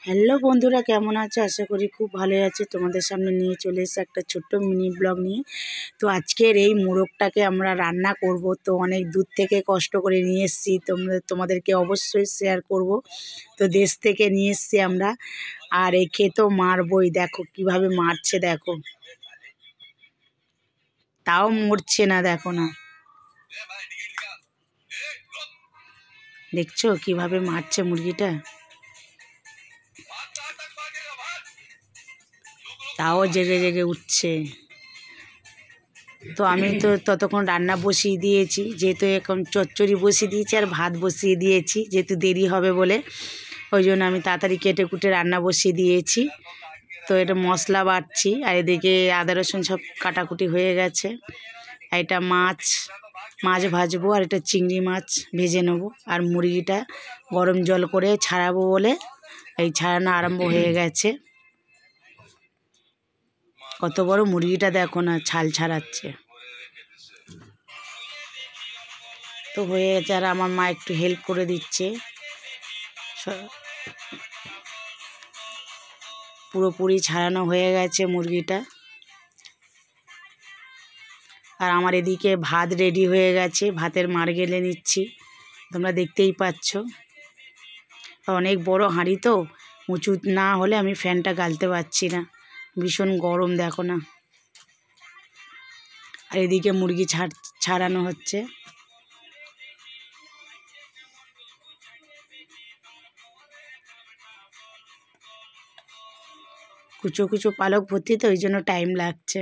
Hello বন্ধুরা, কেমন আছো? আশা করি খুব ভালো আছে। তোমাদের সামনে নিয়ে চলে এসে একটা ছোট্ট মিনি ব্লগ নিয়ে। তো আজকের এই মোরগটাকে আমরা রান্না করব। তো অনেক দূর থেকে কষ্ট করে নিয়ে এসেছি, তোমাদেরকে অবশ্যই শেয়ার করব। তো দেশ থেকে নিয়ে এসেছি আমরা, আর একে তো মারবই। দেখো কিভাবে মারছে, দেখো তাও মরছে না, দেখো না, দেখছো কিভাবে মারছে মুরগিটা, তাও জেগে জেগে উঠছে। তো আমি তো ততক্ষণ রান্না বসিয়ে দিয়েছি, যেহেতু এখন চচ্চড়ি বসিয়ে দিয়েছি আর ভাত বসিয়ে দিয়েছি, যেহেতু দেরি হবে বলে ওই জন্য আমি তাড়াতাড়ি কেটে কুটে রান্না বসিয়ে দিয়েছি। তো এটা মশলা বাটছি, আর এদিকে আদা রসুন সব কাটাকুটি হয়ে গেছে। আর এটা মাছ ভাজবো, আর এটা চিংড়ি মাছ ভেজে নেবো। আর মুরগিটা গরম জল করে ছাড়াবো বলে এই ছাড়ানো আরম্ভ হয়ে গেছে। কত বড় মুরগিটা দেখো না, ছাল ছাড়াচ্ছে। তো হয়ে গেছে, আর আমার মা একটু হেল্প করে দিচ্ছে। পুরোপুরি ছাড়ানো হয়ে গেছে মুরগিটা। আর আমার এদিকে ভাত রেডি হয়ে গেছে, ভাতের মার গেলে নিচ্ছি, তোমরা দেখতেই পাচ্ছ। অনেক বড় হাঁড়ি তো, উঁচু না হলে আমি ফ্যানটা গালতে পারছি না, ভীষণ গরম দেখো না। আর এদিকে মুরগি ছাড়ানো হচ্ছে। কুচো কুচো পালক ভর্তি, তো ওই জন্য টাইম লাগছে।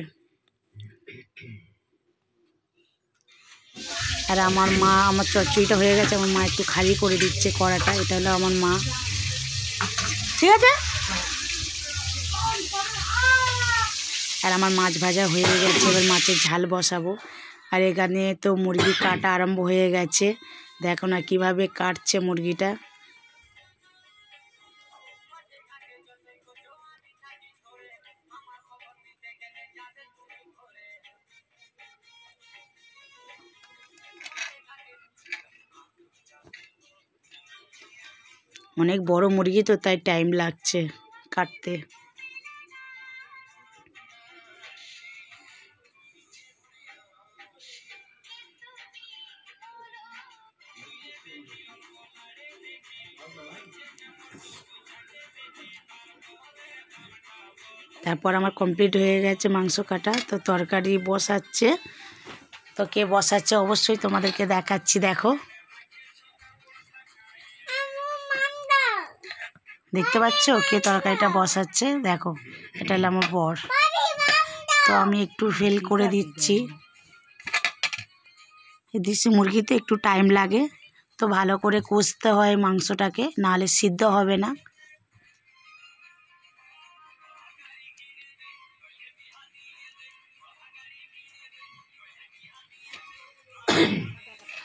আর আমার মা, আমার চচ্চড়িটা হয়ে গেছে, আমার মা একটু খালি করে দিচ্ছে কড়াটা। এটা হলো আমার মা, ঠিক আছে। আর আমার মাছ ভাজা হয়ে গেছে, এবার মাছের ঝাল বসাবো। আর এখানে তো মুরগি কাটা আরম্ভ হয়ে গেছে, দেখো না কিভাবে কাটছে মুরগিটা। অনেক বড় মুরগি তো, তাই টাইম লাগছে কাটতে। তারপর আমার কমপ্লিট হয়ে গেছে মাংস কাটা। তো তরকারি বসাচ্ছে, তো কে বসাচ্ছে অবশ্যই তোমাদেরকে দেখাচ্ছি। দেখো, দেখতে পাচ্ছ কে তরকারিটা বসাচ্ছে, দেখো এটা হলো আমার বর। তো আমি একটু ফেল করে দিচ্ছি। দেশি মুরগিতে একটু টাইম লাগে, তো ভালো করে কষতে হয় মাংসটাকে, নাহলে সিদ্ধ হবে না।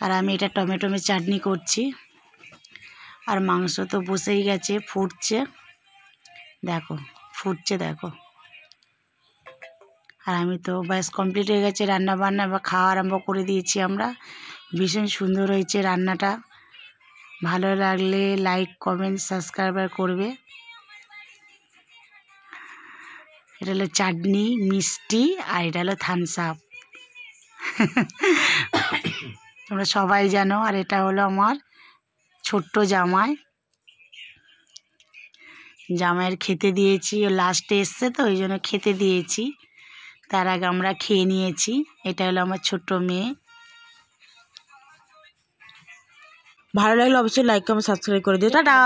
আর আমি এটা টমেটো চাটনি করছি। আর মাংস তো বসেই গেছে, ফুটছে, দেখো ফুটছে দেখো। আর আমি তো ব্যাস কমপ্লিট হয়ে গেছে রান্না বান্না, বা খাওয়া আরম্ভ করে দিয়েছি আমরা। ভীষণ সুন্দর হয়েছে রান্নাটা। ভালো লাগলে লাইক কমেন্ট সাবস্ক্রাইব করবে। এটা হলো চাটনি, মিষ্টি, আর এটা হলো থামস আপ। তোমরা সবাই জানো। আর এটা হলো আমার ছোট্ট জামাই, জামাইয়ের খেতে দিয়েছি, ও লাস্টে এসছে তো ওই জন্য খেতে দিয়েছি। তার আগে আমরা খেয়ে নিয়েছি। এটা হলো আমার ছোট্ট মেয়ে। ভালো লাগলে অবশ্যই লাইক কমেন্ট সাবস্ক্রাইব করে দিও। টাটা।